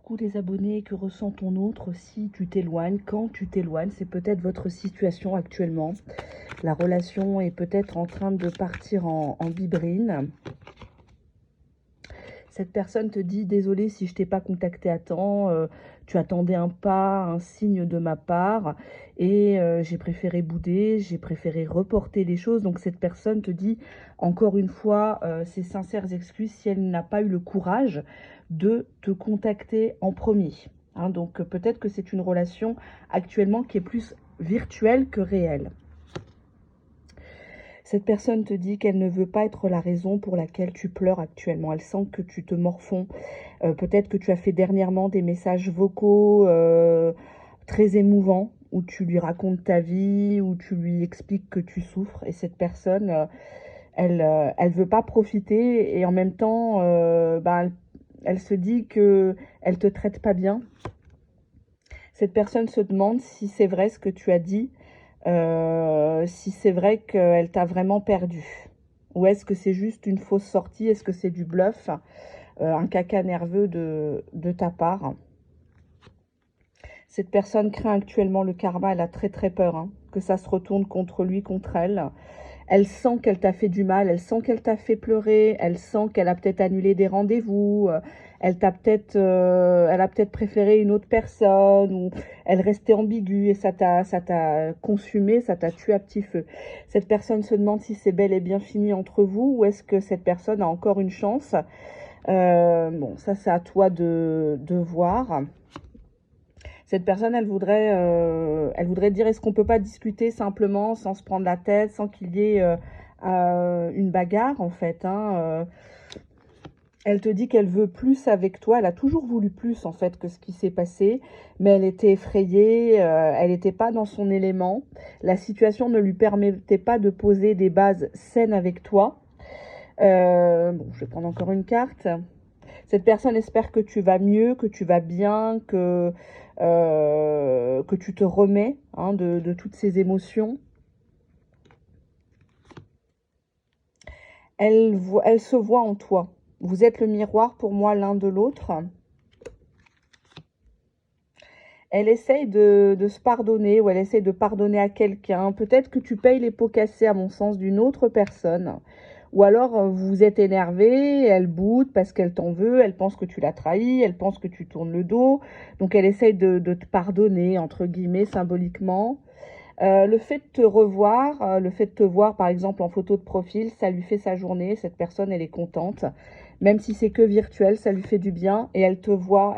Coucou les abonnés, que ressent ton autre si tu t'éloignes, quand tu t'éloignes? C'est peut-être votre situation actuellement. La relation est peut-être en train de partir en bibrine. Cette personne te dit: désolé si je t'ai pas contacté à temps, tu attendais un pas, un signe de ma part et j'ai préféré bouder, j'ai préféré reporter les choses. Donc cette personne te dit encore une fois ses sincères excuses si elle n'a pas eu le courage de te contacter en premier. Hein, donc peut-être que c'est une relation actuellement qui est plus virtuelle que réelle. Cette personne te dit qu'elle ne veut pas être la raison pour laquelle tu pleures actuellement. Elle sent que tu te morfonds. Peut-être que tu as fait dernièrement des messages vocaux très émouvants où tu lui racontes ta vie, où tu lui expliques que tu souffres. Et cette personne, elle veut pas profiter et en même temps, elle se dit que elle te traite pas bien. Cette personne se demande si c'est vrai ce que tu as dit, si c'est vrai qu'elle t'a vraiment perdu. Ou est-ce que c'est juste une fausse sortie? Est-ce que c'est du bluff? Un caca nerveux de ta part? Cette personne craint actuellement le karma, elle a très très peur, hein, que ça se retourne contre lui, contre elle. Elle sent qu'elle t'a fait du mal, elle sent qu'elle t'a fait pleurer, elle sent qu'elle a peut-être annulé des rendez-vous, elle a peut-être préféré une autre personne, ou elle restait ambiguë et ça t'a consumé, ça t'a tué à petit feu. Cette personne se demande si c'est bel et bien fini entre vous, ou est-ce que cette personne a encore une chance. Bon, ça c'est à toi de voir. Cette personne, elle voudrait dire, est-ce qu'on peut pas discuter simplement, sans se prendre la tête, sans qu'il y ait une bagarre, en fait, hein. Elle te dit qu'elle veut plus avec toi. Elle a toujours voulu plus, en fait, que ce qui s'est passé. Mais elle était effrayée, elle n'était pas dans son élément. La situation ne lui permettait pas de poser des bases saines avec toi. Bon, je vais prendre encore une carte. Cette personne espère que tu vas mieux, que tu vas bien, que tu te remets, hein, de toutes ces émotions. Elle se voit en toi. Vous êtes le miroir pour moi l'un de l'autre. Elle essaye de se pardonner ou elle essaye de pardonner à quelqu'un. Peut-être que tu payes les pots cassés, à mon sens, d'une autre personne. Ou alors, vous vous êtes énervé, elle boude parce qu'elle t'en veut, elle pense que tu l'as trahi, elle pense que tu tournes le dos. Donc, elle essaye de te pardonner, entre guillemets, symboliquement. Le fait de te revoir, le fait de te voir, par exemple, en photo de profil, ça lui fait sa journée. Cette personne, elle est contente. Même si c'est que virtuel, ça lui fait du bien et elle te voit.